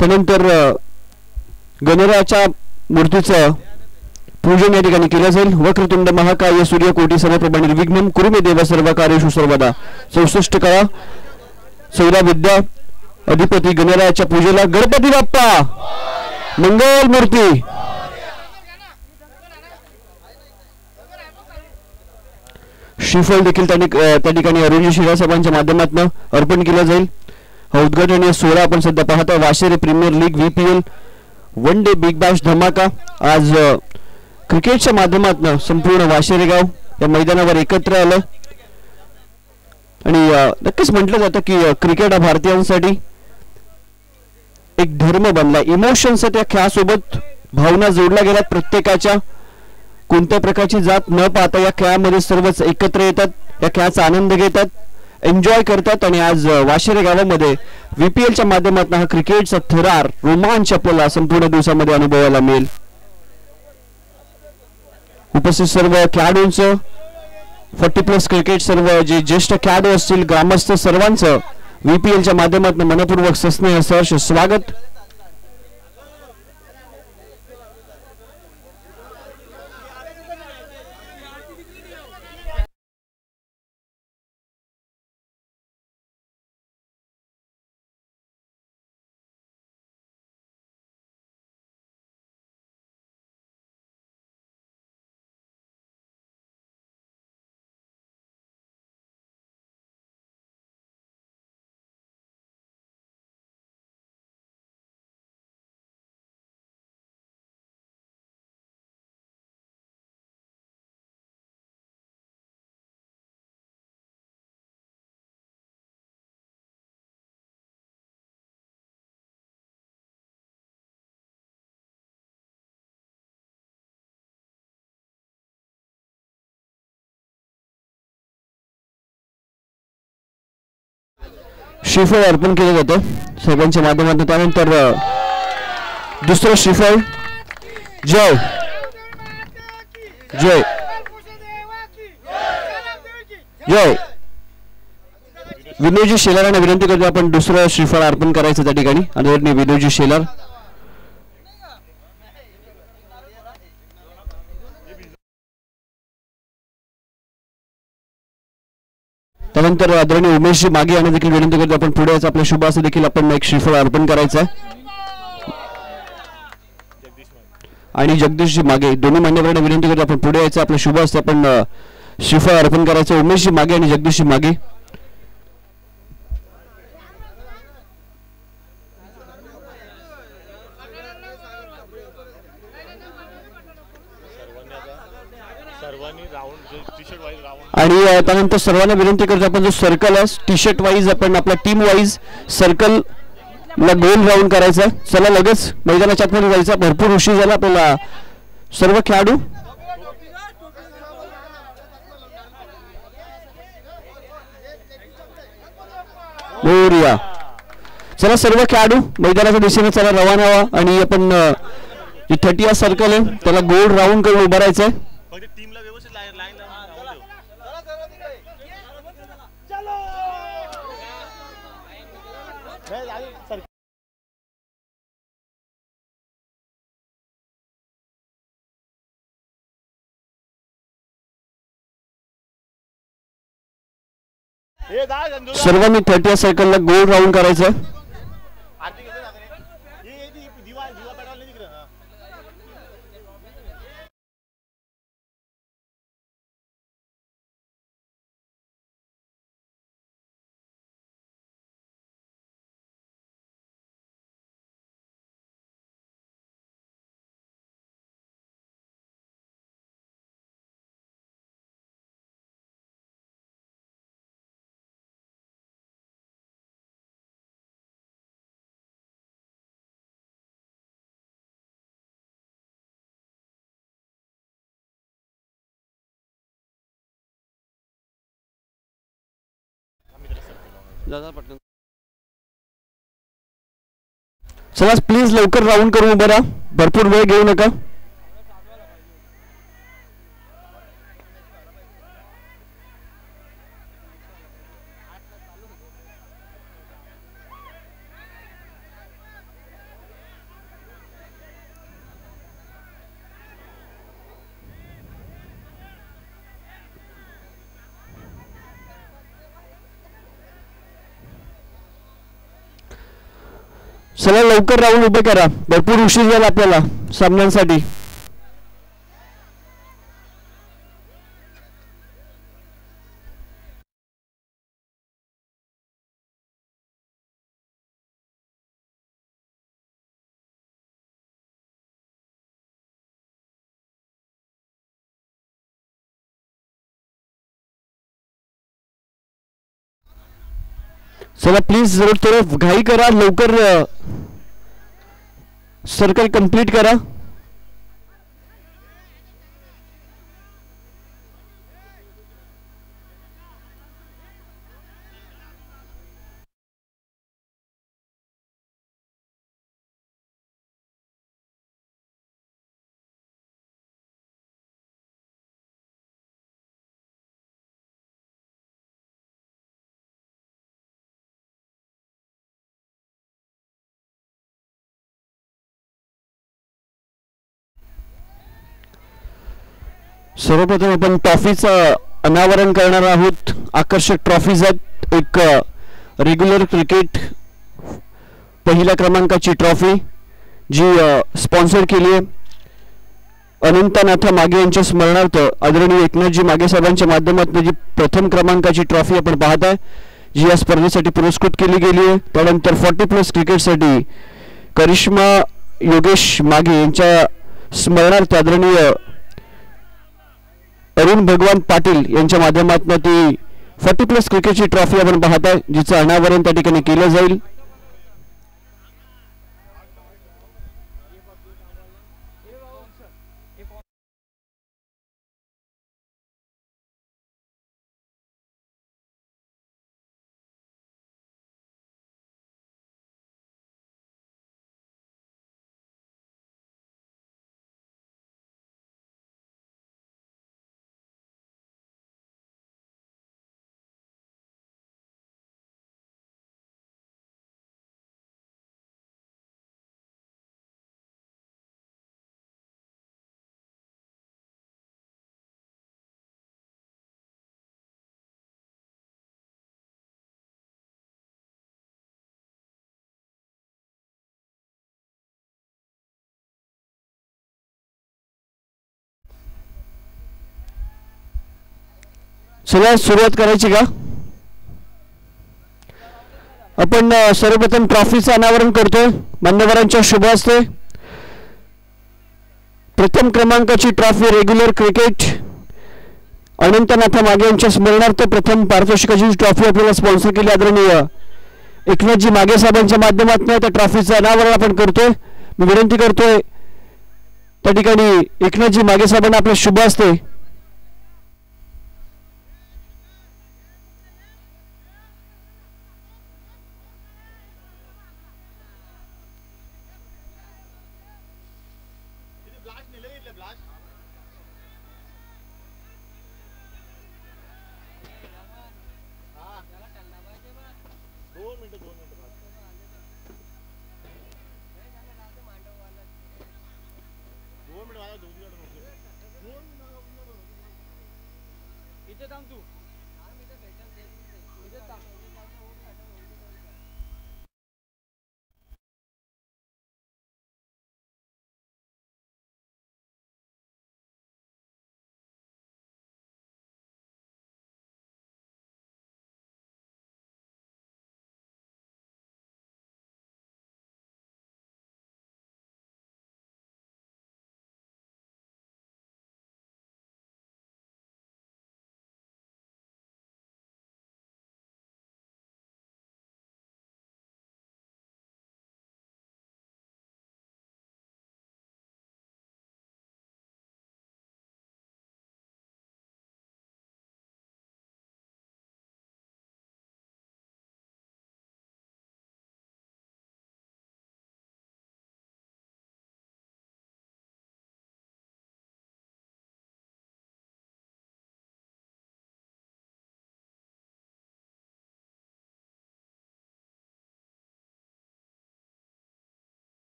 त्यानंतर गणरायाच्या मूर्तीचं पूजन या ठिकाणी केलं जाईल. वक्रतुंड महाकाय सूर्यकोटी समप्रभ निर्विघ्नं कुरु मे देव सर्व कार्येषु सर्वदा. 64 कळा सौरा विद्या अधिपती गणरायाच्या पूजेला गणपती बाप्पा मंगल मूर्ती. श्रीफळ देखील त्या ठिकाणी अरुणजी शिरा साहेबांच्या माध्यमातून अर्पण केलं जाईल. हा उद्घाटनीय सोहळा आपण सध्या पाहता. Washere premier league VPL one day big bash धमाका आज क्रिकेटच्या माध्यमातून संपूर्ण वाशेरे गाव या मैदानावर एकत्र आलं. आणि नक्कीच म्हटलं जातं की क्रिकेट हा भारतीयांसाठी एक धर्म बनला. इमोशन्स त्या खेळासोबत भावना जोडल्या गेल्यात. प्रत्येकाच्या कोणत्या प्रकारची जात न पाहता या खेळामध्ये सर्वच एकत्र येतात, या खेळाचा आनंद घेतात, एन्जॉय करतात. आणि आज वाशेरे गावामध्ये VPLच्या माध्यमातून हा क्रिकेटचा थरार रोमांच आपल्याला संपूर्ण दिवसामध्ये अनुभवायला मिळेल. उपस्थित सर्व खेळाडूंचं 40+ क्रिकेट सर्व जे ज्येष्ठ खेळाडू असतील ग्रामस्थ सर्वांचं VPLच्या माध्यमातून मनपूर्वक सस्नेह सहर्ष स्वागत. श्रीफळ अर्पण केलं जातं साहेबांच्या माध्यमातून. त्यानंतर दुसरं श्रीफळ जय जय जय विनोदजी शेलारांना विनंती करतो आपण दुसरं श्रीफळ अर्पण करायचं त्या ठिकाणी. आदरणीय विनोदजी शेलार. त्यानंतर आदरणीय उमेशजी मागे यांना देखील विनंती करतो आपण पुढे यायचं. आपल्या शुभ असं देखील आपण एक श्रीफळ अर्पण करायचं आहे. आणि जगदीशजी मागे दोन्ही मान्यवरांना विनंती करतो आपण पुढे यायचं. आपल्या शुभ असं आपण श्रीफळ अर्पण करायचं. उमेशजी मागे आणि जगदीशजी मागे. आणि त्यानंतर सर्वांना विनंती करतो आपण जो सर्कल आहे टी-शर्ट वाईज आपण आपला टीम वाईज सर्कल ला गोल राऊंड करायचा. चला लगेच मैदानाच्या आतमध्ये जायचा. भरपूर उशीर झाला आपल्याला. सर्व खेळाडू मोरया. चला सर्व खेळाडू मैदानाच्या दिशेने चला रवाना व्हा. आणि आपण 30 सर्कल आहे त्याला गोल राऊंड करून उभं राहायचंय. सर्वांनी 30 सर्कलला गोल राऊंड करायचं. चला प्लीज लवकर राऊंड करून उभं राहा. भरपूर वेळ घेऊ नका. चला लवकर राऊंड उभे करा, भरपूर उशीर झाला आपल्याला सामन्यांसाठी. चला प्लीज जरूर थोडं घाई करा, लवकर सर्कल कंप्लीट करा. सर्वप्रथम आपण ट्रॉफीचं अनावरण करणार आहोत. आकर्षक ट्रॉफीज आहेत. एक रेग्युलर क्रिकेट पहिल्या क्रमांकाची ट्रॉफी जी स्पॉन्सर केली आहे अनंतनाथ मागे यांच्या स्मरणार्थ आदरणीय एकनाथजी मागे साहेबांच्या माध्यमातून जी प्रथम क्रमांकाची ट्रॉफी आपण पाहताय, जी या स्पर्धेसाठी पुरस्कृत केली गेली आहे. त्यानंतर 40+ क्रिकेटसाठी करिश्मा योगेश मागे यांच्या स्मरणार्थ आदरणीय अरुण भगवान पाटील यांच्या माध्यमातून ती 40+ क्रिकेटची ट्रॉफी आपण पाहताय, जिचं अनावरण त्या ठिकाणी केलं जाईल. चला सुरुवात करायची का? आपण सर्वप्रथम ट्रॉफीचं अनावरण करतोय मान्यवरांच्या शुभ हस्ते. प्रथम क्रमांकाची ट्रॉफी रेग्युलर क्रिकेट अनंतनाथ मागे यांच्या स्मरणार्थ प्रथम पारितोषिकाची ट्रॉफी आपल्याला स्पॉन्सर केली आदरणीय एकनाथजी मागे साहेबांच्या माध्यमातून त्या ट्रॉफीचं अनावरण आपण करतोय. मी विनंती करतोय त्या ठिकाणी एकनाथजी मागे साहेबांना आपल्या शुभ हस्ते इथे थांब तू.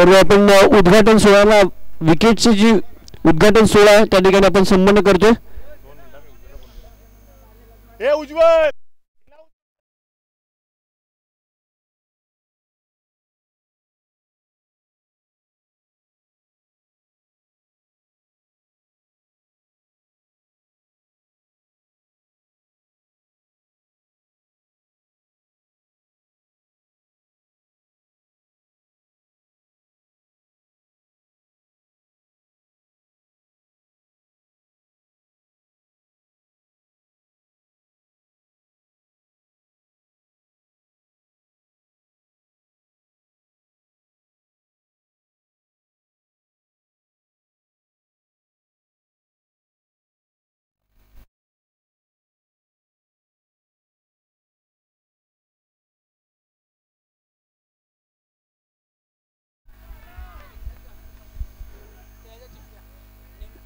बरोबर आपण उद्घाटन सोहळ्याला विकेटची जी उद्घाटन सोहळा आहे त्या ठिकाणी आपण संपन्न करतोय. उज्ज्वल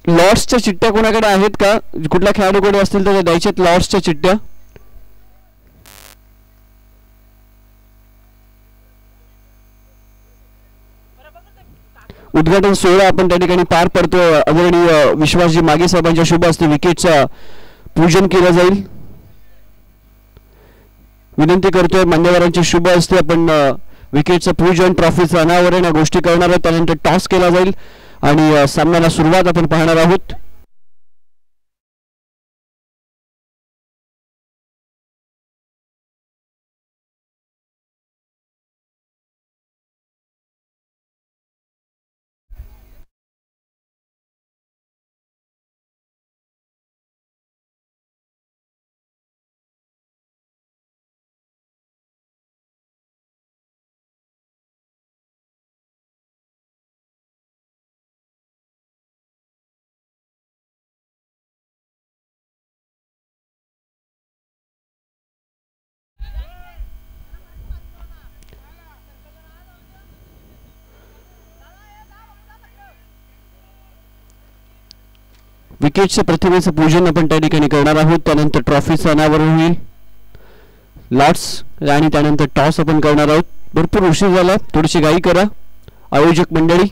लॉर्ड्सच्या चिठ्ठ्या कोणाकडे आहेत का? कुठल्या खेळाडूकडे असतील तर द्यायच्यात लॉर्ड्सच्या चिठ्ठ्या. उद्घाटन सोहळा आपण त्या ठिकाणी पार पडतो. आदरणीय विश्वासजी मागे साहेबांच्या शुभ हस्ते विकेटचं पूजन केलं जाईल. विनंती करतोय मान्यवरांच्या शुभ हस्ते आपण विकेटचं पूजन, ट्रॉफीचं अनावरण या गोष्टी करणार आहोत. त्यानंतर टॉस केला जाईल आणि सामन्याला सुरुवात आपण पाहणार आहोत. विकेटच्या प्रतिमेचं पूजन आपण त्या ठिकाणी करणार आहोत. त्यानंतर ट्रॉफीचं अनावरण होईल. लॉर्ड्स आणि त्यानंतर टॉस आपण करणार आहोत. भरपूर उशीर झाला, थोडीशी घाई करा आयोजक मंडळी.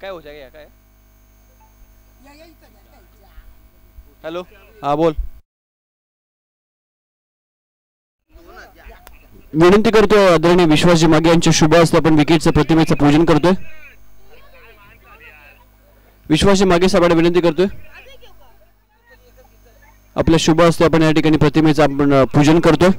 काय हो जाएगा काय? हॅलो, हा बोल. विनंती करतो आदरणीय विश्वासजी मागे यांच्या शुभ हस्ते आपण विकेटच्या प्रतिमेचं पूजन करतोय. विश्वासजी मागे साहेबांना विनंती करतोय आपल्या शुभ हस्ते आपण या ठिकाणी प्रतिमेचं आपण पूजन करतोय.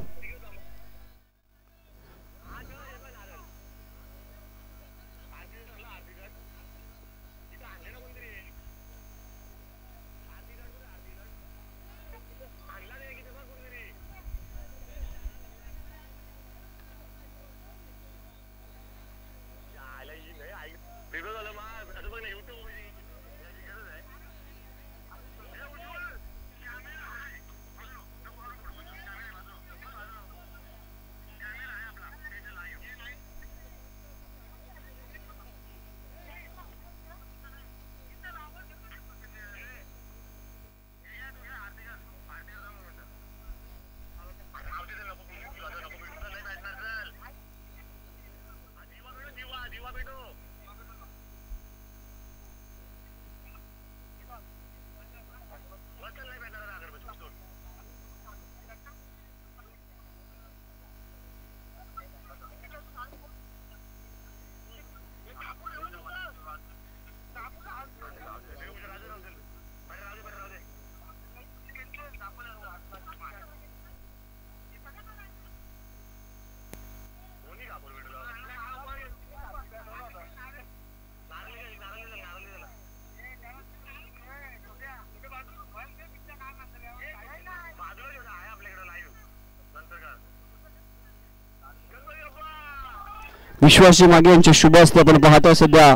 विश्वासजी मागे यांच्या शुभ हस्ते आपण पाहतोय सध्या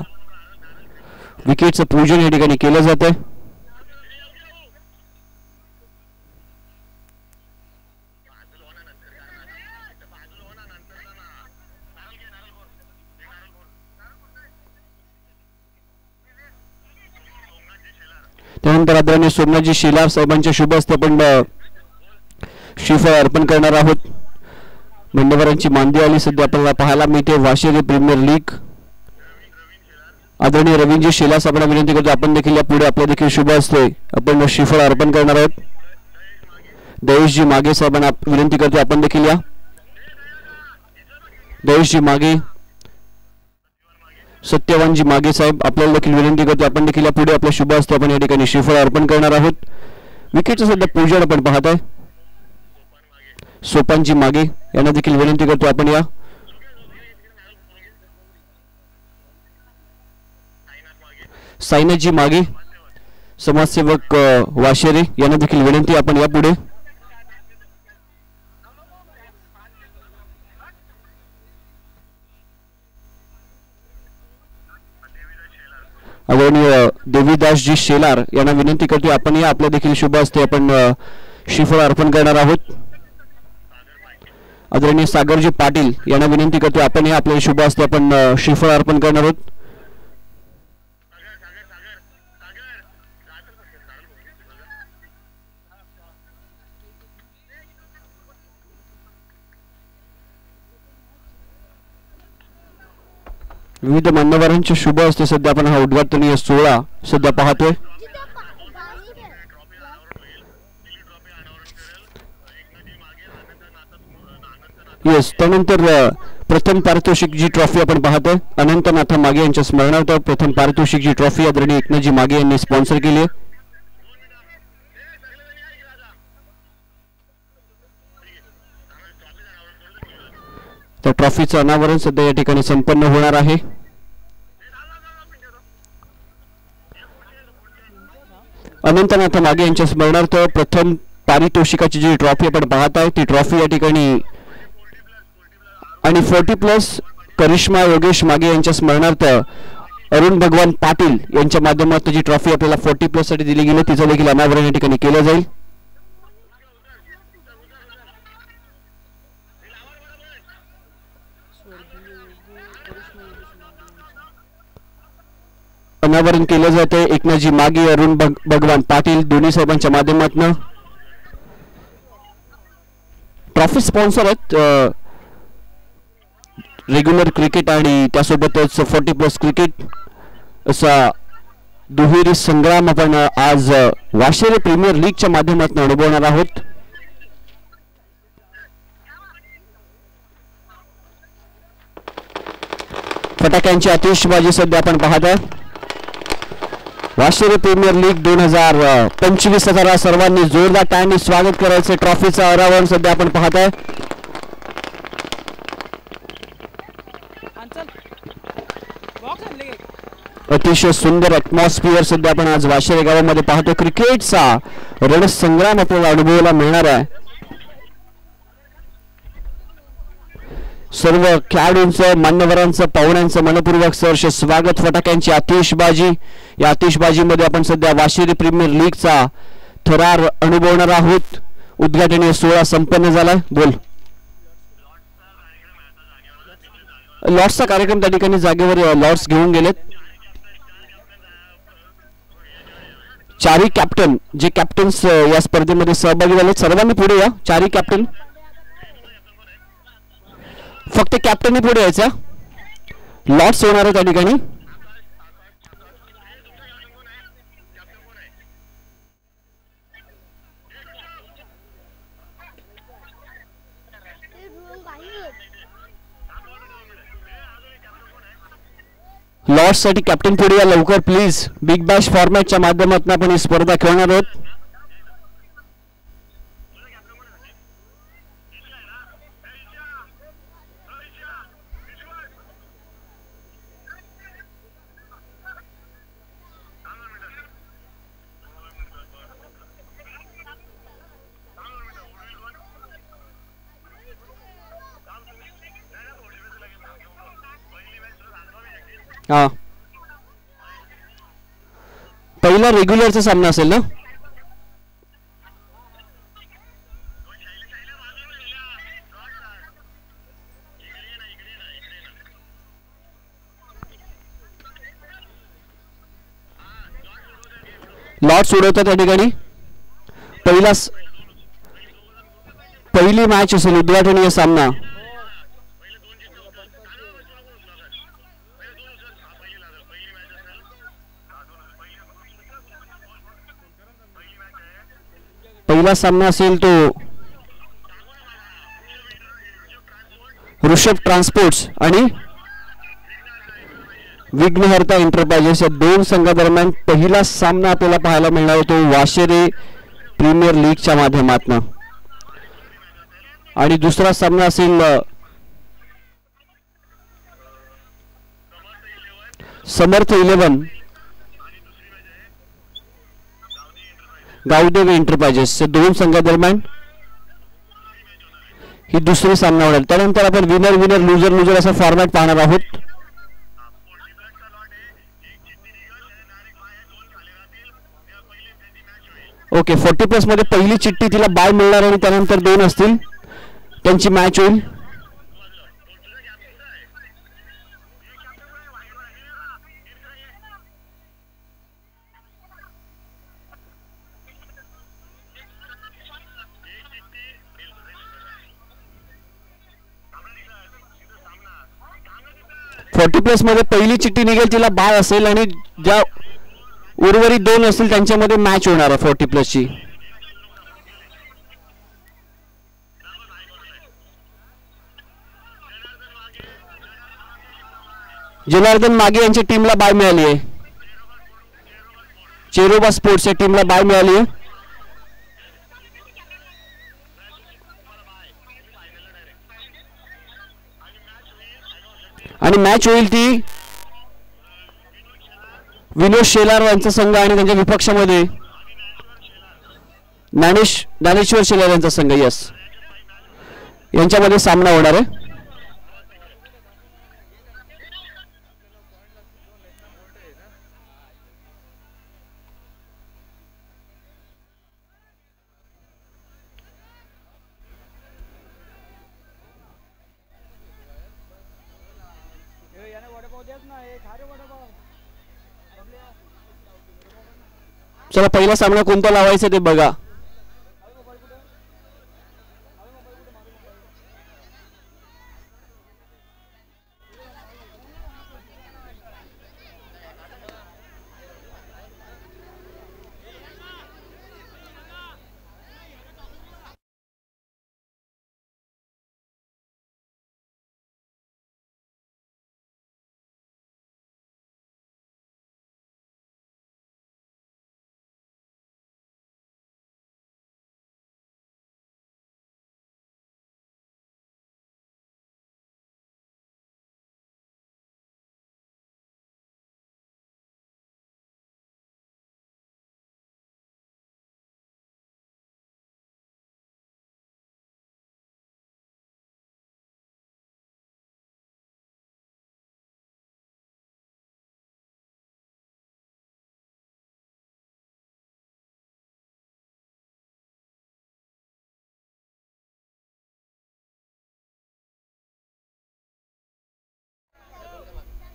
विकेटचं पूजन या ठिकाणी केलं जाते. त्यानंतर आदरणीय सोमनाथजी शेलार साहेबांच्या शुभ हस्ते आपण श्रीफळ अर्पण करणार आहोत. मान्यवरांची मांदी आली सध्या आपल्याला पाहायला मिळते वाशिरी प्रीमियर लीग. आदरणीय रवींद्रजी शेलार साहेबांना विनंती करतो आपण देखील या पुढे आपल्या देखील शुभ हस्ते आपण श्रीफळ अर्पण करणार आहोत. दयेशजी मागे साहेबांना विनंती करतो आपण देखील या. दयेशजी मागे, सत्यवानजी मागे साहेब आपल्याला देखील विनंती करतो आपण देखील या पुढे आपल्या शुभ हस्ते आपण या ठिकाणी श्रीफळ अर्पण करणार आहोत. विकेटचं सध्या पूजन आपण पाहत आहे. सोपानजी मागे यांना देखील विनंती करतो आपण या. साईनाथजी मागे समाजसेवक वाशेरे यांना देखील विनंती आपण या पुढे. आदरणीय देवीदासजी शेलार यांना विनंती करतो आपण या आपल्या देखील शुभ हस्ते आपण श्रीफळ अर्पण करणार आहोत. आदरणीय सागरजी पाटील यांना विनंती करतो आपण या आपल्या शुभ हस्ते आपण श्रीफळ अर्पण करणार आहोत. विविध मान्यवरांच्या शुभ हस्ते सध्या आपण हा उद्घाटनीय सोहळा सध्या पाहतोय. येस, त्यानंतर प्रथम पारितोषिक जी ट्रॉफी आपण पाहतोय अनंतनाथ मागे यांच्या स्मरणार्थ प्रथम पारितोषिक जी ट्रॉफी आदरणीय एकनाथजी मागे यांनी स्पॉन्सर केली आहे. त्या ट्रॉफीचं अनावरण सध्या या ठिकाणी संपन्न होणार आहे. अनंतनाथ मागे यांच्या स्मरणार्थ प्रथम पारितोषिकाची जी ट्रॉफी आपण पाहत आहे ती ट्रॉफी या ठिकाणी आणि 40+ करिश्मा योगेश मागे यांच्या स्मरणार्थ अरुण भगवान पाटील यांच्या माध्यमातून जी ट्रॉफी आपल्याला 40+ साठी दिली गेली तिचं देखील अनावरण या ठिकाणी केलं जाईल. अनावरण केलं जाते एकनाथजी मागे अरुण भगवान पाटील दोन्ही साहेबांच्या माध्यमातून. ट्रॉफी स्पॉन्सर आहेत रेग्युलर क्रिकेट आणि त्यासोबतच 40+ क्रिकेट असा दुहेरी संग्राम आपण आज वाशिरी प्रीमियर लीगच्या माध्यमातून अनुभवणार आहोत. फटाक्यांची आतिषबाजी सध्या आपण पाहत आहे. वाशिरी प्रीमियर लीग 2025 सर्वांनी जोरदार टाळ्यांनी स्वागत करायचे. ट्रॉफीचं अनावरण सध्या आपण पाहत आहे. अतिशय सुंदर ॲटमॉस्फिअर सध्या आपण आज वाशिरी गावामध्ये पाहतो. क्रिकेटचा रणसंग्राम आपल्याला अनुभवायला मिळणार आहे. सर्व खेळाडूंचं मान्यवरांचं पाहुण्यांचं मनपूर्वक सहर्ष स्वागत. फटाक्यांची आतिषबाजी, या आतिषबाजीमध्ये आपण सध्या वाशिरी प्रीमियर लीगचा थरार अनुभवणार आहोत. उद्घाटनीय सोहळा संपन्न झालाय. बोल. लॉर्ड्सचा कार्यक्रम त्या ठिकाणी जागेवर लॉर्ड्स घेऊन गेलेत. चारही कॅप्टन जे कॅप्टन्स या स्पर्धेमध्ये सहभागी झाले सर्वांनी पुढे या. चारही कॅप्टन फक्त कॅप्टनने पुढे यायचा. लॉर्ड्स होणार आहे त्या ठिकाणी. लॉर्ड्स साठी कॅप्टन पुढे या लवकर प्लीज. बिग बॅश फॉर्मॅटच्या माध्यमातून आपण ही स्पर्धा खेळणार आहोत. हा, पहिला रेग्युलरचा सामना असेल ना. लॉट सोडवतात त्या ठिकाणी. पहिली मॅच असेल उद्घाटनीय सामना. पहिला सामना असेल तो ऋषभ ट्रान्सपोर्ट्स आणि विघ्नहर्ता एंटरप्राइजेस या दोन संघादरम्यान पहिला सामना आपल्याला पाहायला मिळणार होतो वाशेरे प्रीमियर लीगच्या माध्यमातून. आणि दुसरा सामना असेल समर्थ 11 गावदेव एंटरप्राइजेस या दोन संघादरम्यान ही दुसरी सामना होणार. त्यानंतर आपण विनर विनर लुजर लुजर असा फॉर्मॅट पाहणार आहोत. ओके, 40+ मध्ये पहिली चिठ्ठी तिला बाय मिळणार आणि त्यानंतर दोन असतील त्यांची मॅच होईल. +40 मध्ये पहिली चिठ्ठी निघेल तिला बाय असेल आणि ज्या उर्वरित दोन असतील त्यांच्यामध्ये मॅच होणार आहे 40+ ची. जनार्दन मागे यांच्या टीमला बाय मिळाली आहे. चेरोबा स्पोर्ट्स या टीमला बाय मिळाली आहे. आणि मॅच होईल ती विनोद शेलार यांचा संघ आणि त्यांच्या विपक्षामध्ये ज्ञानेश्वर शेलार यांचा संघ यस यांच्यामध्ये सामना होणार आहे. चला पहिला सामना कोणता लावायचा ते बघा.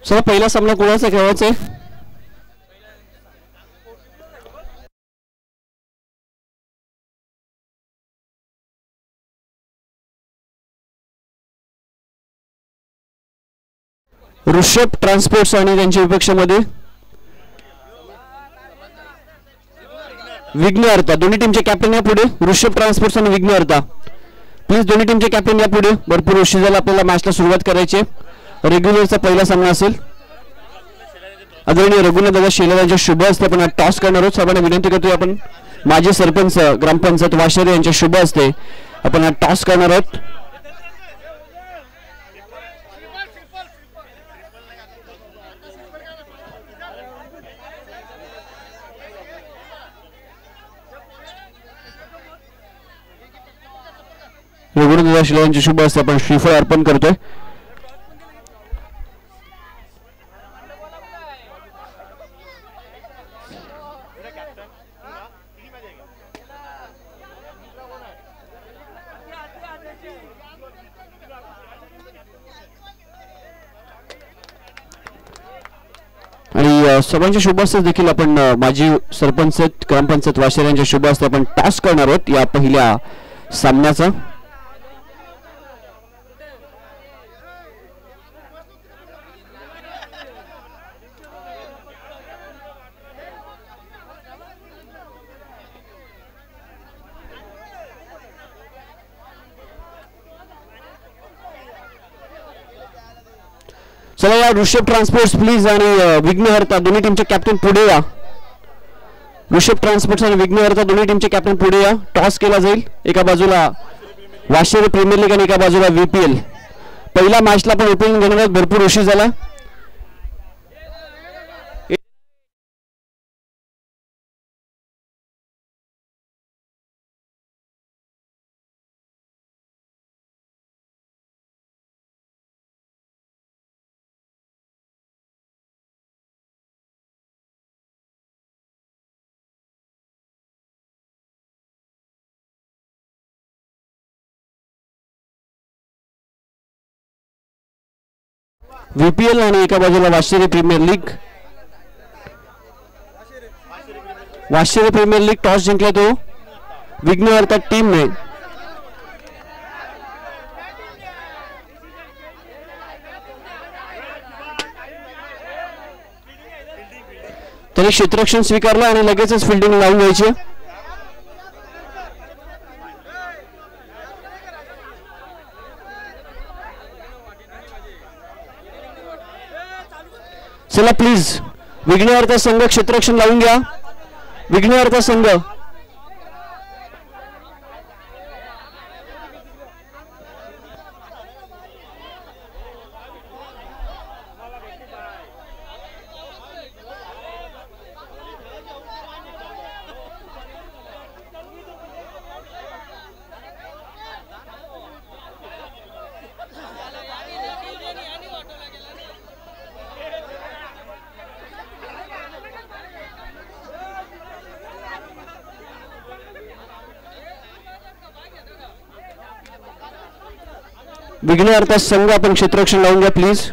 चला पहिला सामना कोणाचा खेळायचा आहे. ऋषभ ट्रान्सपोर्ट्स आणि त्यांच्या विपक्षामध्ये विघ्नहर्ता. दोन्ही टीमचे कॅप्टन या पुढे. ऋषभ ट्रान्सपोर्ट्स आणि विघ्नहर्ता प्लीज दोन्ही टीमचे कॅप्टन या पुढे. भरपूर उशीर झाला आपल्याला मॅचला सुरुवात करायची. रेग्युलरचा पहिला सामना असेल. आदरणीय रघुनाथ दादा शेलार यांच्या शुभ हस्ते आपण टॉस करणार आहोत. सर्वांना विनंती करतोय आपण माजी सरपंच ग्रामपंचायत वाशेरे यांच्या शुभ हस्ते आपण टॉस करणार आहोत. रघुनाथ दादा शेलार यांच्या शुभ हस्ते आपण श्रीफळ अर्पण करतोय. सर्वांच्या शुभ हस्ते देखील आपण माजी सरपंच ग्रामपंचायत वाशेर यांच्या शुभ हस्ते आपण टॉस करणार आहोत या पहिल्या सामन्याचा. चला या ऋषभ ट्रान्सपोर्ट्स प्लीज आणि विघ्नहर्ता दोन्ही टीमचे कॅप्टन पुढे या. ऋषभ ट्रान्सपोर्ट्स आणि विघ्नहर्ता दोन्ही टीमचे कॅप्टन पुढे या. टॉस केला जाईल. एका बाजूला वाशिम प्रीमियर लीग आणि एका बाजूला VPL. पहिल्या मॅचला पण ओपनिंग घेण्यात भरपूर उशीर झाला. VPL आणि एका बाजूला Washim premier league. Washim premier league toss जिंकला तो विघ्नहर्ता टीमने. त्यांनी क्षेत्ररक्षण स्वीकारलं आणि लगेचच फिल्डिंग लावून घ्यायची. चला प्लीज विघ्नहर्ता संघ क्षेत्ररक्षण लावून घ्या. विघ्नहर्ता संघ विघ्नहर्ता संघ आपण क्षेत्ररक्षण लावून घ्या प्लीज.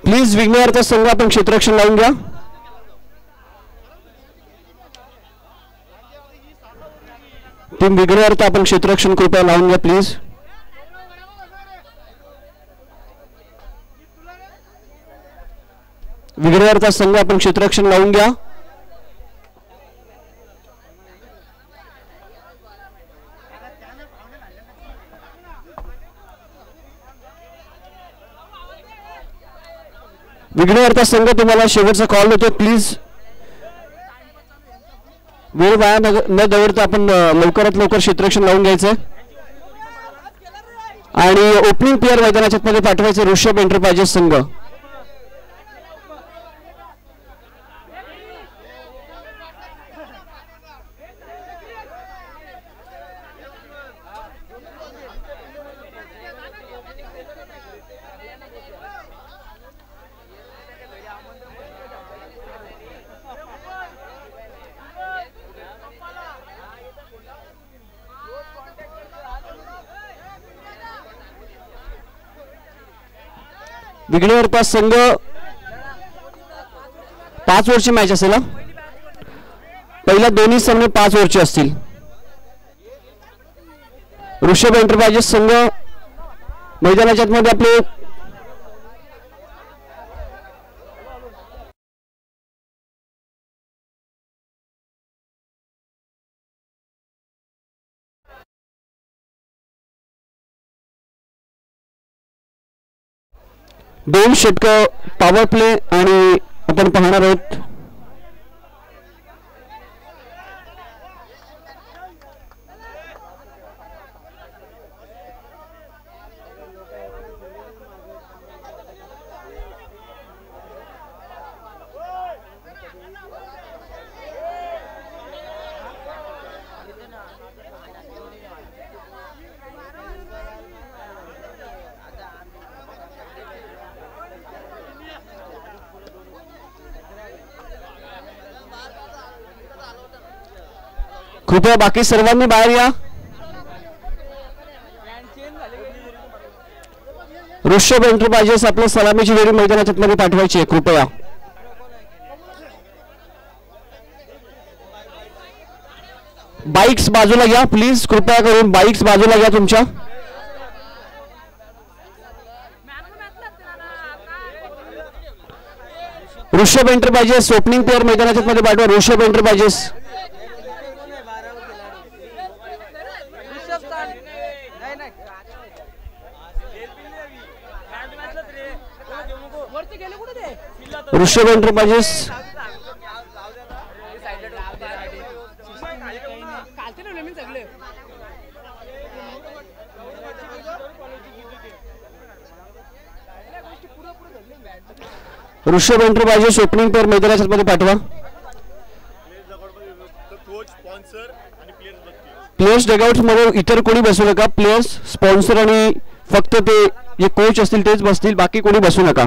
प्लीज विघ्नहर्ता संघ आपण क्षेत्ररक्षण लावून घ्या. टीम विघ्नहर्ता आपण क्षेत्ररक्षण कृपया लावून घ्या प्लीज. विघ्नहर्ता संघ आपण क्षेत्ररक्षण लावून घ्या. विघ्नहर्ता संघ तुम्हाला शेवटचा कॉल देतो प्लीज. वेळ वाया न दवडता आपण लवकरात लवकर क्षेत्ररक्षण लावून घ्यायचं आणि ओपनिंग प्लेअर मैदानाच्या मध्ये पाठवायचे ऋषभ एंटरप्राइजेस संघ. विघ्नहर्ता संघ 5 ओव्हरची मॅच असेल. पहिल्या दोन्ही सामने 5 ओव्हरचे असतील. ऋषभ एंटरप्राइजेस संघ मैदानाच्या मध्ये आपले दोन षटक पॉवर प्ले आणि आपण पाहणार आहोत कृपया बाकी सर्वांनी बाहेर या. ऋषभ एंटरप्राइजेस आपल्या सलामीची वेळी मैदानाच्या मध्ये पाठवायची आहे कृपया. बाईक्स बाजूला घ्या प्लीज, कृपया करून बाईक्स बाजूला घ्या तुमच्या. ऋषभ एंटरप्राइजेस ओपनिंग प्लेअर मैदानाच्या मध्ये पाठवा. Rishabh enterprises. Rishabh enterprises. Rishabh enterprises opening player मैदानाच्या मध्ये पाठवा. प्लेयर्स डगआउट मध्ये इतर कोणी बसू नका. प्लेयर्स स्पॉन्सर आणि फक्त ते जे कोच असतील तेच बसतील, बाकी कोणी बसू नका.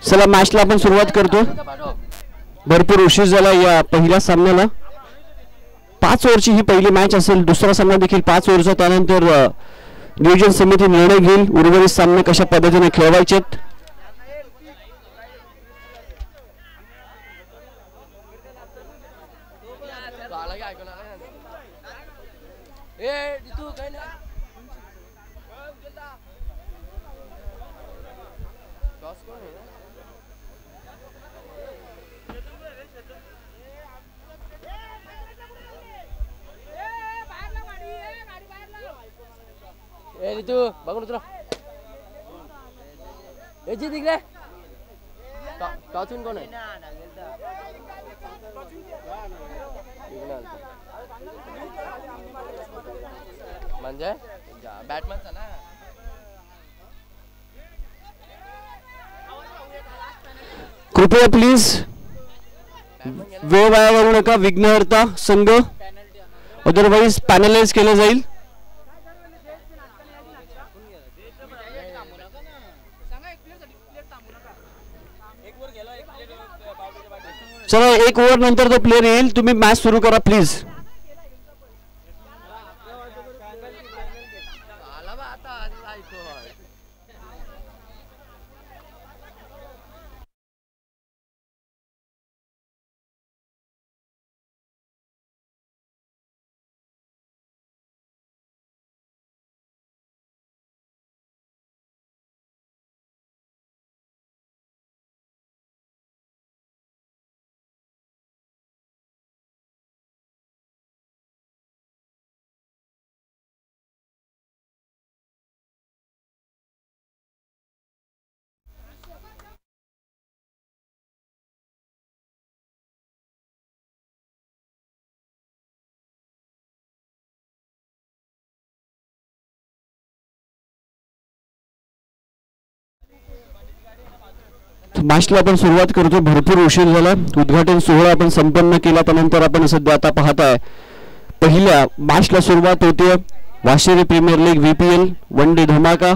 चला मॅचला आपण सुरुवात करतो. भरपूर उशीर झाला या पहिल्या सामन्याला. 5 ओव्हरची ही पहिली मॅच असेल. दुसरा सामना देखील 5 ओव्हरचा. त्यानंतर नियोजन समिती निर्णय घेईल उर्वरित सामने कशा पद्धतीने खेळवायचे. बघून उतरा. जी तिकडे टॉचून कोण आहे? म्हणजे बॅटमॅनचा ना. कृपया प्लीज वेळ वाया घालवू नका. विघ्नहर्ता संघ अदरवाईज पॅनलाइज केलं जाईल. चला 1 ओव्हर नंतर तो प्लेअर येईल. तुम्ही मॅच सुरू करा प्लीज. मॅचला आपण सुरुवात करतो. भरपूर उशीर झाला. उद्घाटन सोहळा आपण संपन्न केला. त्यानंतर आपण सध्या आता पाहताय पहिल्या मॅचला सुरुवात होते. Washiri premier league VPL one day धमाका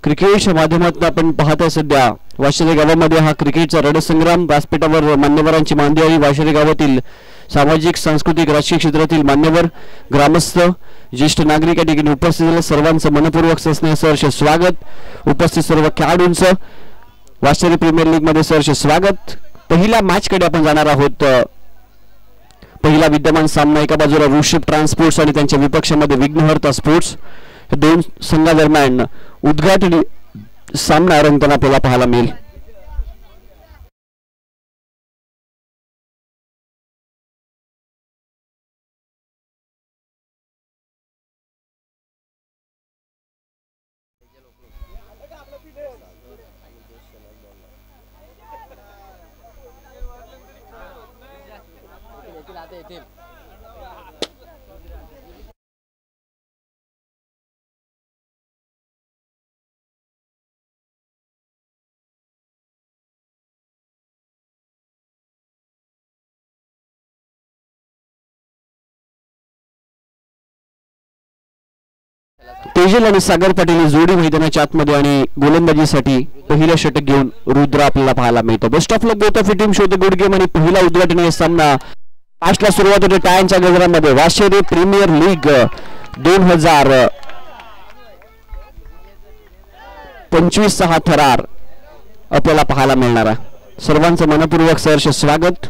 क्रिकेटच्या माध्यमातून आपण पाहताय सध्या वाशिरी गावामध्ये हा क्रिकेटचा रणसंग्राम. व्यासपीठावर मान्यवरांची मांदियाळी. वाशिरी गावातील सामाजिक सांस्कृतिक राजकीय क्षेत्रातील मान्यवर ग्रामस्थ ज्येष्ठ नागरिक या ठिकाणी उपस्थित झाले. सर्वांचं मनपूर्वक सहर्ष स्वागत. उपस्थित सर्व खेळाडूंचं वाशिरी प्रीमियर लीग मध्ये सहर्ष स्वागत. पहिल्या मॅच कडे आपण जाणार आहोत. पहिला विद्यमान सामना एका बाजूला ऋषभ ट्रान्सपोर्ट्स आणि त्यांच्या विपक्षामध्ये विघ्नहर्ता स्पोर्ट्स. दोन संघादरम्यान उद्घाटनी सामना रंगताना आपल्याला पाहायला मिळेल. आता येतील. तेजल आणि सागर पाटील ही जोडी मैदानाच्या आतमध्ये आणि गोलंदाजीसाठी पहिलं षटक घेऊन रुद्र आपल्याला पाहायला मिळतं. Best of luck both of team show the good game. आणि पहिला उद्घाटनीय सामना 5 ला सुरुवात होते टाळ्यांच्या गजरामध्ये. वाशिम प्रीमियर लीग 2025 हा थरार आपल्याला पाहायला मिळणार आहे. सर्वांचं मनपूर्वक सहर्ष स्वागत.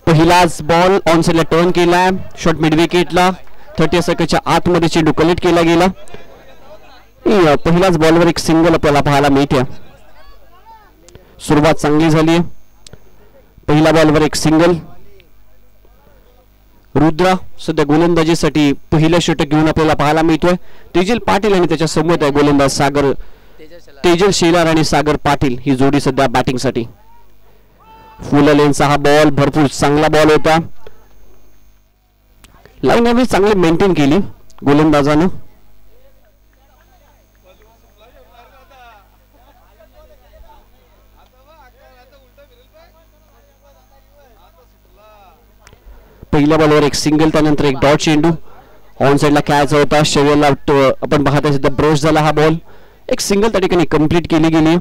पहिलाच बॉल ऑन साइडला टर्न केला. शॉट मिड विकेटला 30 सेकंडच्या आतमध्ये चेंडू कलेक्ट केला गेला. पहिल्याच बॉलवर एक सिंगल आपल्याला पाहायला मिळते. सुरुवात चांगली झाली. पहिल्या बॉलवर एक सिंगल. रुद्र सध्या गोलंदाजीसाठी पहिलं षटक घेऊन आपल्याला पाहायला मिळतोय. तेजल पाटील आणि त्याच्या समोर आहे गोलंदाज सागर तेजल शेलार आणि सागर पाटील ही जोडी सध्या बॅटिंगसाठी. फुल लेनचा हा बॉल भरपूर चांगला बॉल होता. लाईन एव्हरेज चांगली मेंटेन केली गोलंदाजानं. पहिल्या बॉलवर एक सिंगल, त्यानंतर एक डॉट चेंडू ऑन साइडला खेळायचा होता. शेवेला आपण पाहता सुद्धा ब्रश झाला हा बॉल. एक सिंगल त्या ठिकाणी कंप्लीट केली गेली.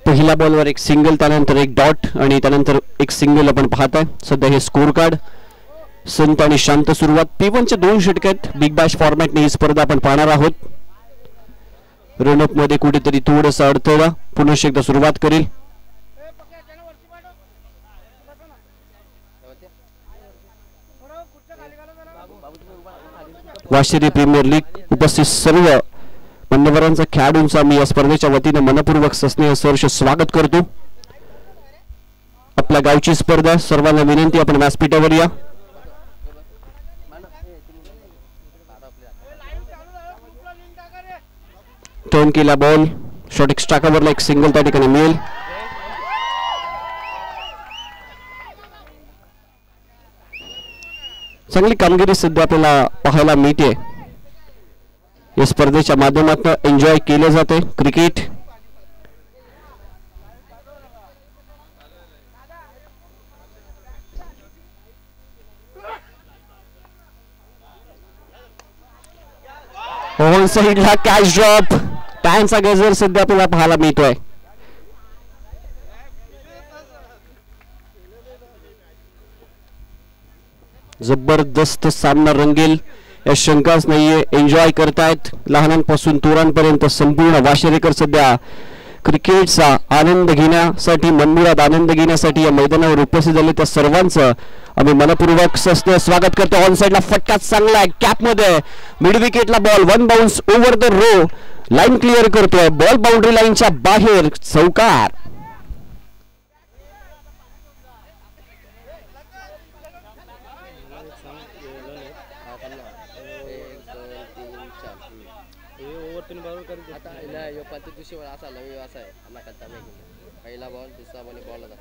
पहिल्या बॉलवर एक सिंगल, त्यानंतर एक डॉट आणि त्यानंतर एक सिंगल आपण पाहताय. सध्या हे स्कोर कार्ड संत आणि शांत सुरुवात. P1चे 2 षटक आहेत. बिग बॅश फॉर्मॅटने ही स्पर्धा आपण पाहणार आहोत. रनअप मध्ये कुठेतरी थोडंसं अडथळा. पुन्हा एकदा सुरुवात करेल. वाशिम प्रीमियर लीग उपस्थित सर्व मान्यवरांचा खेळाडूंचा मी या स्पर्धेच्या वतीने मनपूर्वक स्नेह सहर्ष स्वागत करतो. आपल्या गावची स्पर्धा. सर्वांना विनंती आपण व्यासपीठावर या. टर्न केला बॉल. शॉट एक्स्ट्रा कव्हरला एक सिंगल त्या ठिकाणी मिळेल. चांगली कामगिरी सध्या आपल्याला पाहायला मिळते. या स्पर्धेच्या माध्यमातून एन्जॉय केले जाते क्रिकेट. ऑन साइडला कॅच ड्रॉप. टाइमचा गजर सध्या आपल्याला पाहायला मिळतोय. जबरदस्त सामना रंगेल या शंकाच नाहीये. एन्जॉय करतायत लहानांपासून तोरांपर्यंत संपूर्ण वाशिरेकर सध्या क्रिकेटचा आनंद घेण्यासाठी, मनमुराद आनंद घेण्यासाठी या मैदानावर उपस्थित झाले. त्या सर्वांचं आम्ही मनपूर्वक स्वागत करतो. ऑन साइडला फटका चांगला आहे. कॅप मध्ये मिड विकेटला ball. 1 bounce over the rope. Line clear करतोय. बॉल बाउंड्री लाईनच्या बाहेर. चौकार. पहिला बॉल, दुसरा बॉल बॉल होता.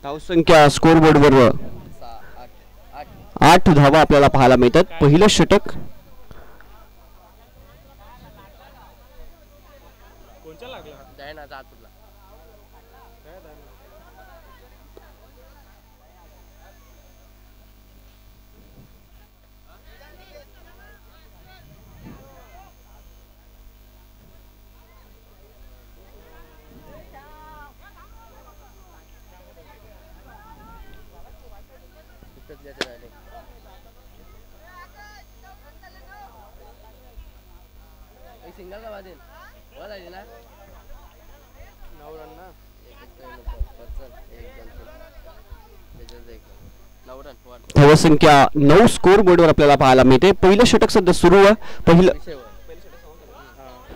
धावसंख्या स्कोर बोर्डवर 8 धावा आपल्याला पाहायला मिळतात. पहिलं षटक एक सिंगल का बाजून वर आहे ना 9 रन ना एक 9 रन धावसंख्या 9 स्कोर बोर्डवर आपल्याला पाहायला मिळते. पहिलं षटक सध्या सुरू आहे.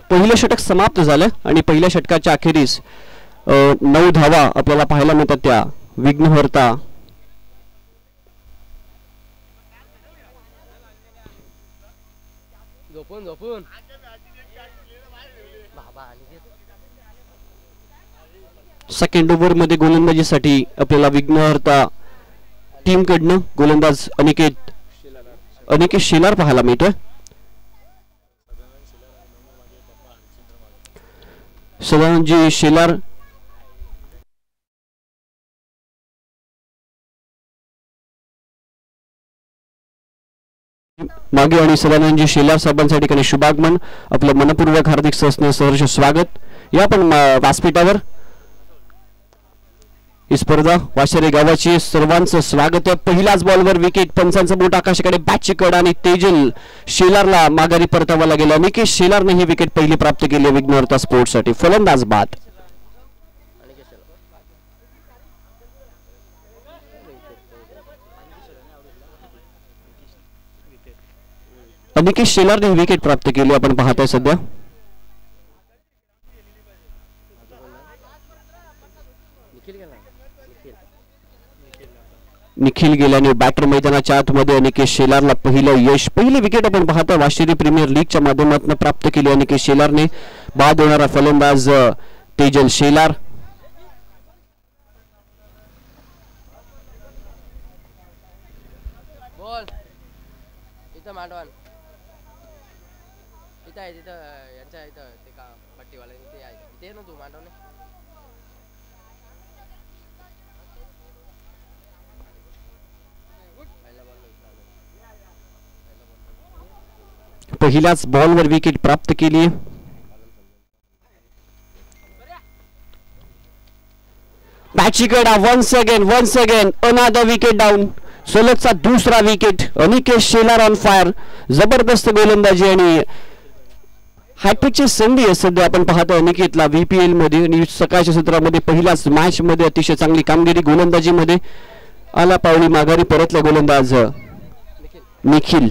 पहिलं षटक समाप्त झालं आणि पहिल्या षटकाच्या अखेरीस 9 धावा आपल्याला पाहायला मिळतात त्या विघ्नहर्ता झोपून झोपून बाबा. सेकंड ओव्हर मध्ये गोलंदाजीसाठी आपल्याला विघ्नहर्ता टीम कडनं गोलंदाज अनिकेत शेलार पाहायला मिळतोय. सदानंदजी शेलार मागे आणि सदानंदजी शेलार साहेबांच्या ठिकाणी शुभागमन. आपलं मनपूर्वक हार्दिक सहर्ष स्वागत. या पण व्यासपीठावर ही स्पर्धा वाशेरे गावाची सर्वांचं स्वागत आहे. पहिल्याच बॉलवर विकेट. पंचांचा बोट आकाशाकडे. बॅटची कड आणि तेजल शेलारला माघारी परतावा गेला. निकेश शेलारने ही विकेट पहिली प्राप्त केली विघ्नहर्ता स्पोर्ट्स साठी. फलंदाज बाद. निकेश शेलारने ही विकेट प्राप्त केली आपण पाहताय सध्या. निखिल गेल्याने बॅटर मैदानाच्या आतमध्ये निकेश शेलारला पहिलं यश. पहिली विकेट आपण पाहतो वाशिरी प्रीमियर लीगच्या माध्यमातून प्राप्त केली निकेश शेलारने. बाद होणारा फलंदाज तेजल शेलार. बॉल इथं मांडवान इथं आहे. तिथं यांच्या इथं ते का पट्टीवाले ते आहे. ते ना तू मांडवने पहिल्याच बॉलवर विकेट प्राप्त केली. बॅचिकडा once again another wicket down. सलगचा दुसरा wicket. Anikesh Shelar on fire. जबरदस्त गोलंदाजी आणि हॅट्रिकची संधी आहे सध्या आपण पाहतोय अनिकेतला VPL मध्ये. आणि सकाळच्या सत्रामध्ये पहिल्याच मॅच मध्ये अतिशय चांगली कामगिरी गोलंदाजी मध्ये. आला पावली माघारी परतला गोलंदाज निखिल.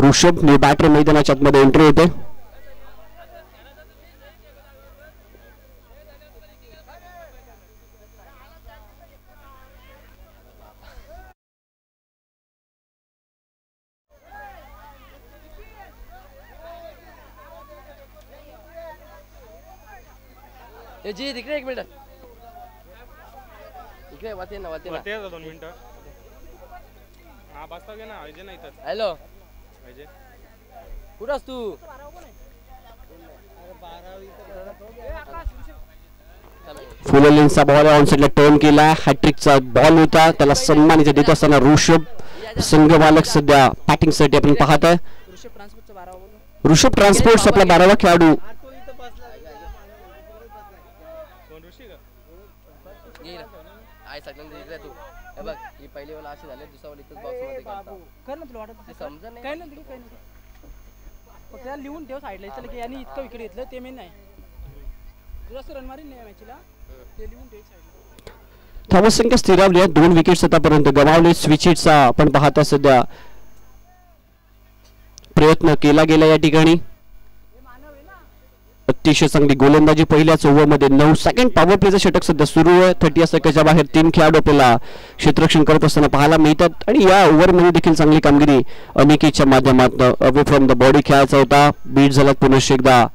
ऋषभ न्यू बॅटर मैदानाच्या आतमध्ये एंट्री होते. जी तिकडे एक मिनिट इकडे वाते ना 2 मिनिटं. हा बसता घे ना अजय नाही तर. हॅलो अजय कुठंस तू? फुल लेन्सचा बॉल ऑन साइडला टर्न केला. हॅट्रिकचा बॉल होता. त्याला सन्मानित देत असताना ऋषभ संघ मालक सध्या बॅटिंग साठी आपण पाहत आहे. ऋषभ ट्रान्सपोर्ट्स आपला 12वा खेळाडू. बघ ही पहिली वाला अशी झाली. दुसरा वाला इथंच बॉक्स मध्ये काढता कर ना. तुला वाटत समजा नाही काय नाही काय नाही. फक्त त्याला लिहून ठेव साईडला. इथलं की यांनी इतकं विकेट घेतलं ते मेन नाही. जास्त रन मारीन नाही मॅचला ते लिहून ठेव साईडला. धावसंख्या स्थिरावली आहे. 2 विकेट्स आतापर्यंत गमावले. स्विच हिटचा आपण पाहता सध्या प्रयत्न केला गेला या ठिकाणी. अतिशय चांगली गोलंदाजी पहिल्याच ओव्हरमध्ये. 9 सेकंड पॉवर प्लेचं षटक सध्या सुरू आहे. 30 सेकंडच्या बाहेर 3 खेळाडू आपल्याला क्षेत्ररक्षण करत असताना पाहायला मिळतात. आणि या ओव्हरमध्ये देखील चांगली कामगिरी अनिकेतच्या माध्यमातून अवे फ्रॉम द बॉडी खेळायचा होता. बीट झाला पुनश्च एकदा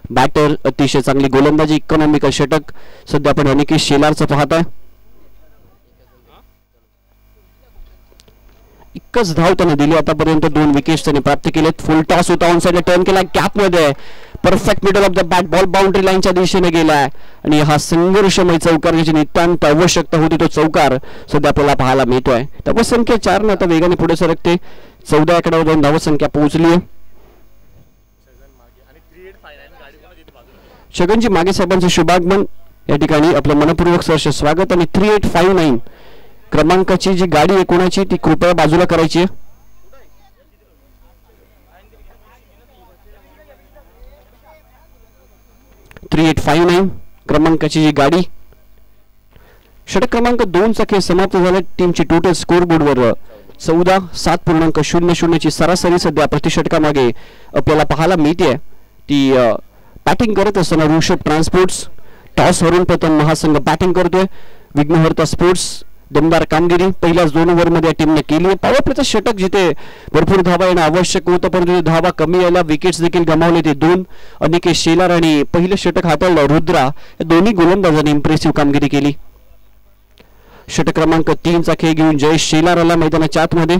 बॅटर. अतिशय चांगली गोलंदाजी. इकॉनॉमिकल षटक सध्या आपण अनिकेत शेलारचं पाहताय. एकच धाव त्याने दिली आतापर्यंत. 2 विकेट्स त्याने प्राप्त केलेत. फुल टॉस होता. ऑन साइडला टर्न केला. गॅप मध्ये perfect middle of the bat. Ball boundary लाईनच्या दिशेने गेलाय आणि हा संघर्षमय चौकार ज्याची नितांत आवश्यकता होती तो चौकार सध्या आपल्याला पाहायला मिळतोय. धावसंख्या 4 न आता वेगाने पुढे सरकते. 14 आकड्यावर जाऊन धावसंख्या पोहोचली आहे. छगनजी मागे साहेबांचे शुभागमन. या ठिकाणी आपलं मनपूर्वक सहर्ष स्वागत. आणि 3859 क्रमांकाची जी गाडी आहे कोणाची ती कृपया बाजूला करायची आहे. क्रमांकाची जी गाडी. षटक क्रमांक 2 चा खेळ समाप्त झाला. टीमची टोटल स्कोर बोर्डवर 14.7.00 ची सरासरी सध्या प्रतिषटकामागे आपल्याला पाहायला मिळते. ती बॅटिंग करत असताना ऋषभ ट्रान्सपोर्ट्स टॉस हरून प्रथम महासंघ बॅटिंग करतोय. विघ्नहर्ता स्पोर्ट्स दमदार कामगिरी पहिल्याच 2 ओव्हरमध्ये या टीमने केली आहे. पॉवर प्लेचं षटक जिथे भरपूर धावा येणं आवश्यक होतं परंतु धावा कमी यायला विकेट्स देखील गमावले ते 2. अनिकेश शेलार आणि पहिलं षटक हाताळलं रुद्रा या दोन्ही गोलंदाजांनी इम्प्रेसिव्ह कामगिरी केली. षटक क्रमांक 3 चा खेळ घेऊन जयेश शेलार आला मैदानाच्या आतमध्ये.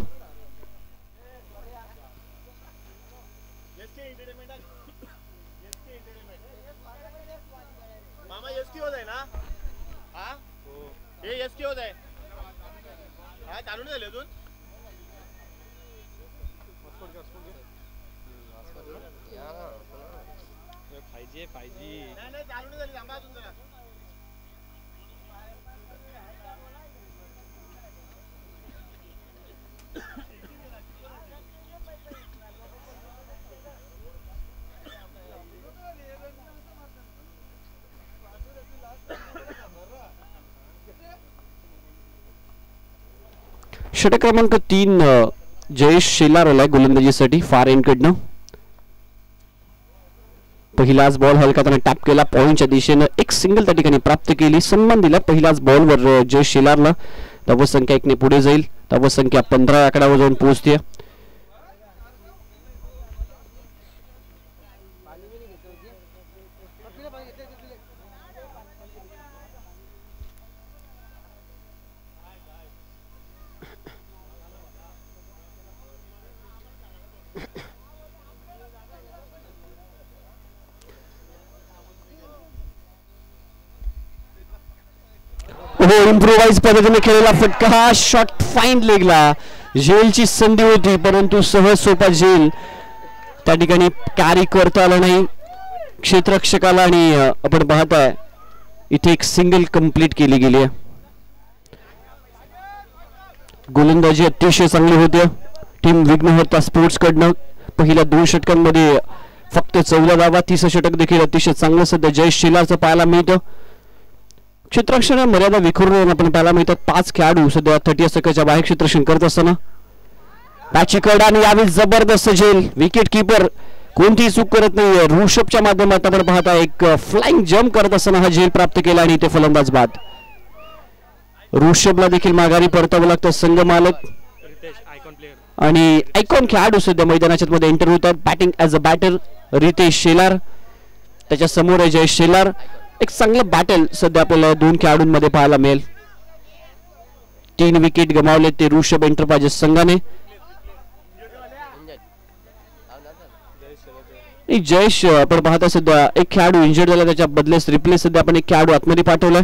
षटक क्रमांक 3 जयेश शेलार आलाय गोलंदाजीसाठी फार एंड कडनं. पहिलाच बॉल हलका त्याने टॅप केला पॉइंटच्या दिशेनं एक सिंगल त्या ठिकाणी प्राप्त केली. सन्मान दिला पहिलाच बॉलवर जयेश शेलारला. धावसंख्या 1 ने पुढे जाईल. धावसंख्या 15 आकड्यावर जाऊन पोहोचते. इम्प्रोवाइज पद्धतीने खेळलेला फटका शॉट फाईन लेगला. झेलची संधी होती परंतु सहज सोपा झेल त्या ठिकाणी कॅरी करता आला नाही क्षेत्ररक्षकाला. आणि आपण पाहताय इथे एक सिंगल कंप्लीट केली गेली आहे. गोलंदाजी अतिशय चांगली होती टीम विघ्नहर्ता स्पोर्ट्स कडनं. पहिल्या 2 षटकांमध्ये फक्त 14 धावा. 30 षटक देखील अतिशय चांगलं सध्या जयेश शेलारचं पाहायला मिळतं. क्षेत्ररक्षण मर्यादा विखुरून आपण पाहायला मिळतात. 5 खेळाडू सध्या 30 सेकंदाच्या बाहेर क्षेत्ररक्षण करत असताना त्याची कड आणि यावेळी जबरदस्त झेल. विकेट किपर कोणतीही चूक करत नाही. ऋषभच्या माध्यमातून आपण पाहता एक फ्लाइंग जम्प करत असताना हा झेल प्राप्त केला आणि ते फलंदाज बाद. ऋषभला देखील माघारी परतावं लागतं. संघ मालक आणि आयकॉन खेळाडू सध्या मैदानाच्या मध्ये एंटर होतात. Batting as a batter Ritesh Shelar. त्याच्या समोर आहे जयेश शेलार. एक चांगलं बॅटल सध्या आपल्याला 2 खेळाडूंमध्ये पाहायला मिळेल. 3 विकेट गमावले ते ऋषभ एंटरप्राइजेस संघाने. जयेश आपण पाहता सध्या एक खेळाडू इंजर्ड झाला त्याच्या बदलेस रिप्लेस सध्या आपण एक खेळाडू आतमध्ये पाठवलाय.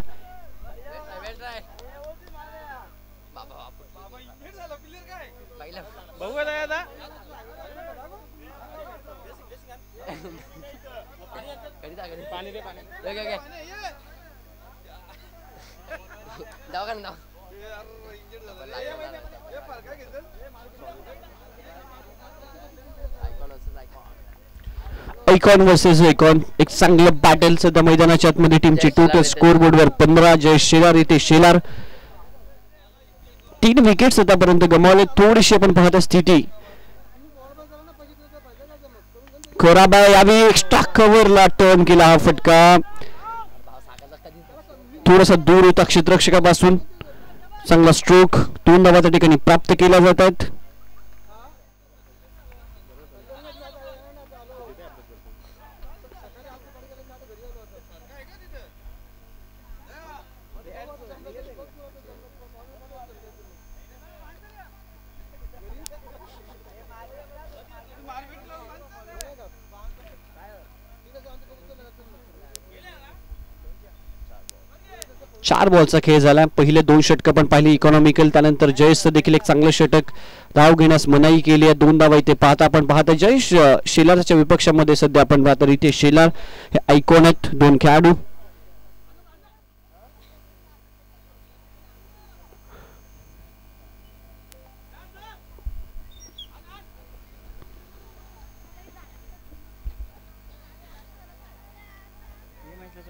आयकॉन वर्सेस आयकॉन एक चांगलं बॅटल सध्या मैदानाच्या आतमध्ये. टीमची टोटल स्कोर बोर्डवर 15. जयेश शेलार इथे शेलार 3 विकेट्स आतापर्यंत गमावले. थोडीशी आपण पाहता स्थिती खराब आहे. यावेळी एक्स्ट्रा कव्हरला टर्न केला हा फटका. थोडासा दूर होता क्षेत्ररक्षकापासून. चांगला स्ट्रोक 2 धावा त्या ठिकाणी प्राप्त केल्या जातात. चार बॉलचा खेळ झाला. पहिले 2 षटक पण पाहिली इकॉनॉमिकल. त्यानंतर जयेश देखील एक चांगलं षटक धाव घेण्यास मनाई केली आहे. 2 धावा इथे पाहता आपण पाहता जयेश शेलारच्या विपक्षामध्ये सध्या आपण पाहता रितेश शेलार हे आयकॉन आहेत 2 खेळाडू.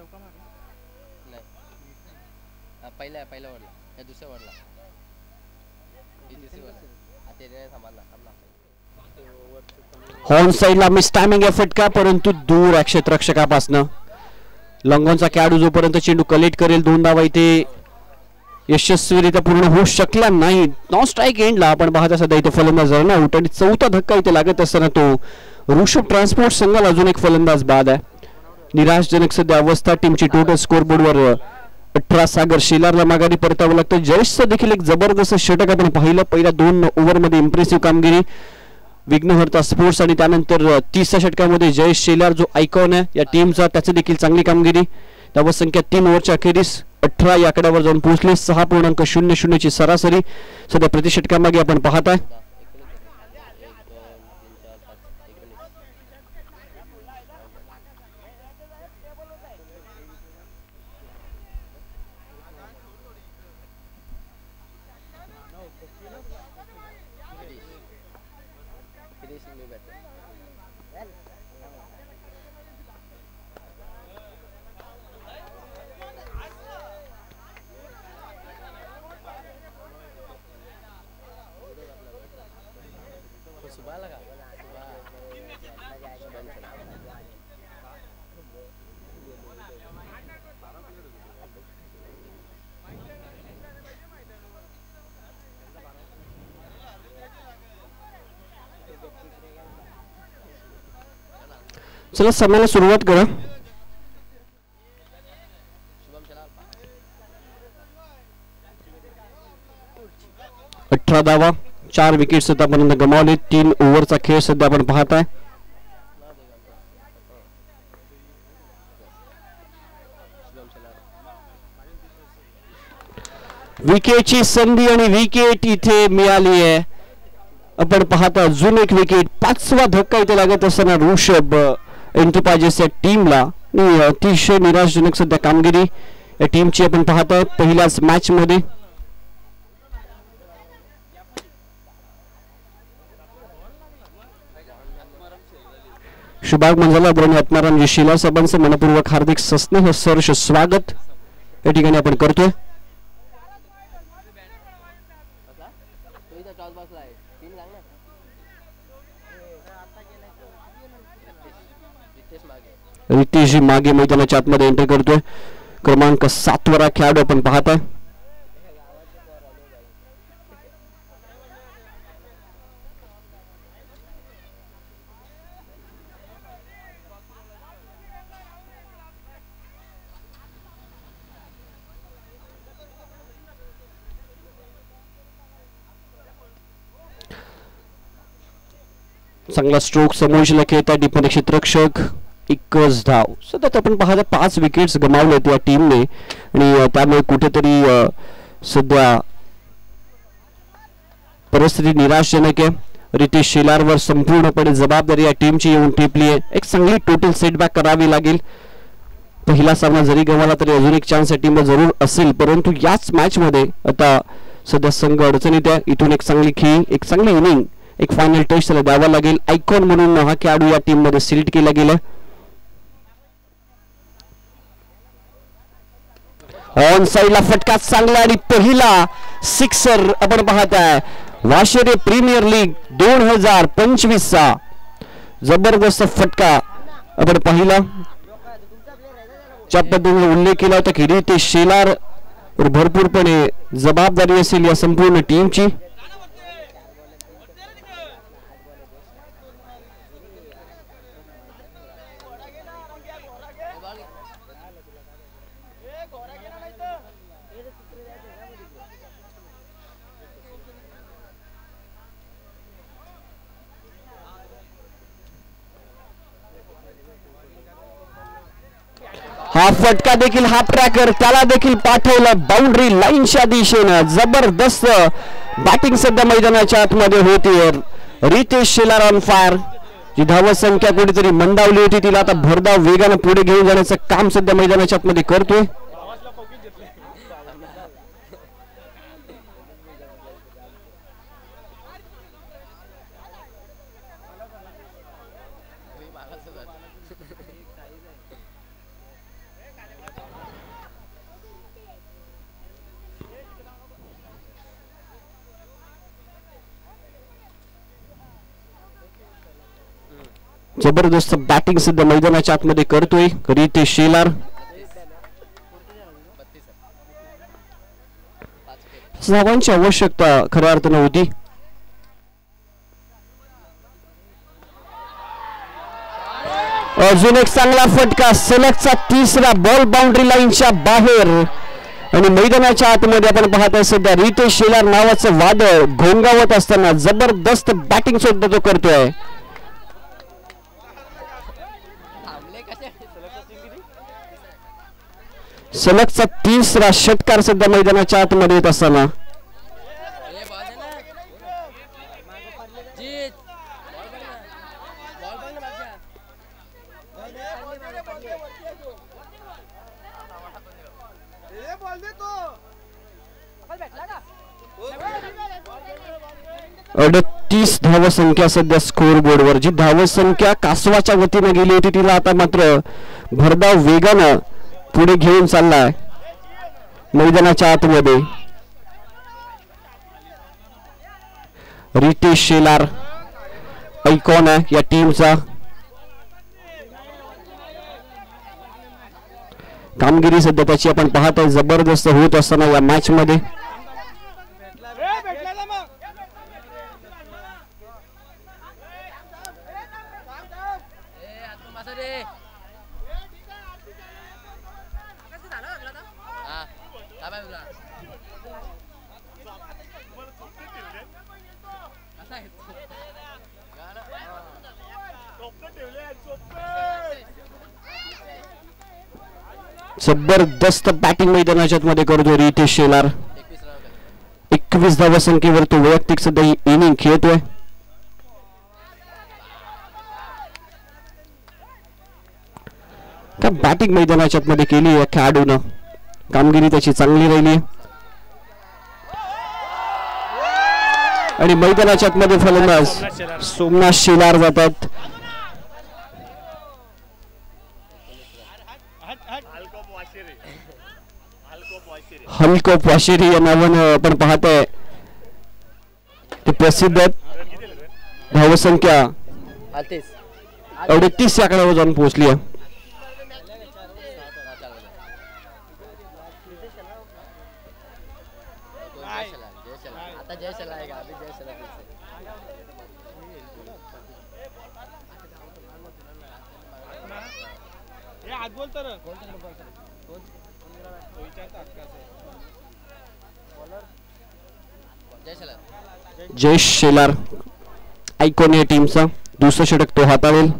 चौका मारला नाही पहिल्या वरला या दुसऱ्या वरला ही तिसरी वर ते नाही थांबला हॉर्न साईडला मिस टायमिंग आहे फटका, परंतु दूर आहे क्षेत्ररक्षकापासनं. लॉंगॉनचा खेळाडू जोपर्यंत चेंडू कलेक्ट करेल 2 धावा इथे यशस्वीरित्या पूर्ण होऊ शकला नाही. नॉन स्ट्राईक एंडला आपण पाहता सध्या इथे फलंदाज रन आउट आणि चौथा धक्का इथे लागत असताना तो ऋषभ ट्रान्सपोर्ट संघाला अजून एक फलंदाज बाद आहे. निराशजनक सध्या अवस्था. टीमची टोटल स्कोरबोर्डवर 18. सागर शेलारला माघारी परतावं लागतं. जयेशचं देखील एक जबरदस्त षटक आपण पाहिलं पहिल्या 2 ओव्हरमध्ये. इम्प्रेसिव्ह कामगिरी विघ्नहर्ता स्पोर्ट्स आणि त्यानंतर 30 षटकामध्ये जयेश शेलार जो आयकॉन आहे या टीमचा त्याचं देखील चांगली कामगिरी. धावसंख्या 3 ओव्हरच्या अखेरीस 18 या आकड्यावर जाऊन पोहोचले. 6.00 ची सरासरी सध्या प्रतिषटकामागे आपण पाहताय. चला सामन्याला सुरुवात करा. 18 धावा 4 विकेट्स आतापर्यंत गमावले. 3 ओव्हरचा खेळ सध्या आपण पाहताय. विकेटची संधी आणि विकेट इथे मिळाली आहे. आपण पाहता अजून एक विकेट. 5वा धक्का इथे लागत असताना ऋषभ एंटरप्राइजेसच्या टीमला अतिशय निराशजनक सध्या कामगिरी या टीमची आपण पाहताय पहिल्याच मॅच मध्ये. शुभाग मंजाला ब्रह्म आत्माराम शिला साहेबांचं मनपूर्वक हार्दिक सस्नेह सहर्ष स्वागत या ठिकाणी आपण करतोय. रितेश मागे मैदानाच्या आतमध्ये एंटर करतोय. क्रमांक 7 वर खेळाडू आपण पाहताय. चांगला स्ट्रोक समोरला खेळता टिप्पणी क्षेत्ररक्षक. 21 धाव. सध्या आपण पाहता 5 विकेट्स गमावलेत या टीमने आणि त्यामुळे कुठेतरी सध्या परिस्थिती निराशजनक आहे. रितेश शेलारवर संपूर्णपणे जबाबदारी या टीमची येऊन टिपली आहे. एक चांगली टोटल सेटबॅक करावी लागेल. पहिला सामना जरी गमावला तरी अजून एक चान्स या टीमला जरूर असेल, परंतु याच मॅच मध्ये आता सध्या संघ अडचणीत आहे. इथून एक चांगली खेळी एक चांगली इनिंग एक फायनल टच त्याला द्यावा लागेल. आयकॉन म्हणून हा खेळाडू या टीम मध्ये सिलेक्ट केला गेला. ऑन साइडला फटका चांगला आणि पहिला सिक्सर आपण पाहताय. वाशेरे प्रीमियर लीग 2025 चा जबरदस्त फटका आपण पाहिला. ज्या पद्धतीने उल्लेख केला होता की रितेश शेलार भरपूरपणे जबाबदारी असेल या संपूर्ण टीमची. हा फटका देखील हाफ ट्रॅकर त्याला देखील पाठवलं बाउंड्री लाईनच्या दिशेनं. जबरदस्त बॅटिंग सध्या मैदानाच्या आतमध्ये होती. Ritesh Shelar on fire. जी धाव संख्या कुठेतरी मंदावली होती तिला आता भरधाव वेगानं पुढे घेऊन जाण्याचं काम सध्या मैदानाच्या आतमध्ये करतोय. जबरदस्त बॅटिंग सध्या मैदानाच्या आतमध्ये करतोय रितेश शेलार. धावांची आवश्यकता खऱ्या अर्थानं होती. अजून एक चांगला फटका, सलगचा तिसरा बॉल बाउंड्री लाईनच्या बाहेर. आणि मैदानाच्या आतमध्ये आपण पाहतोय सध्या रितेश शेलार नावाचं वादळ घोंगावत असताना जबरदस्त बॅटिंग सुद्धा तो करतोय. सलगचा तिसरा षटकार सध्या मैदानाच्या आतमध्ये येत असताना अडतीस धावसंख्या सध्या स्कोर बोर्डवर. जी धावसंख्या कासवाच्या वतीने गेली होती तिला आता मात्र भरधाव वेगानं पुढे घेऊन चाललाय मैदानाच्या आतमध्ये. रितेश शेलार आयकॉन आहे या टीमचा. कामगिरी सध्या त्याची आपण पाहतोय जबरदस्त होत असताना या मॅच मध्ये. जबरदस्त बॅटिंग मैदानाच्या मध्ये करतो रितेश शेलार. 21 धावसंख्येवर तो वैयक्तिक सध्या ही इनिंग खेळतोय. त्या बॅटिंग मैदानाच्या मध्ये केली या खेळाडूनं कामगिरी त्याची चांगली राहिली. आणि मैदानाच्या मध्ये फलंदाज सोमनाथ शेलार जातात. हलकोप वाशेरी या नावानं आपण पाहतोय ते प्रसिद्ध धावसंख्या 38 या आकड्यावर जाऊन पोहोचली आहे. जयेश शेलार आयकॉन या टीमचा दुसरं षटक तो हाताळेल.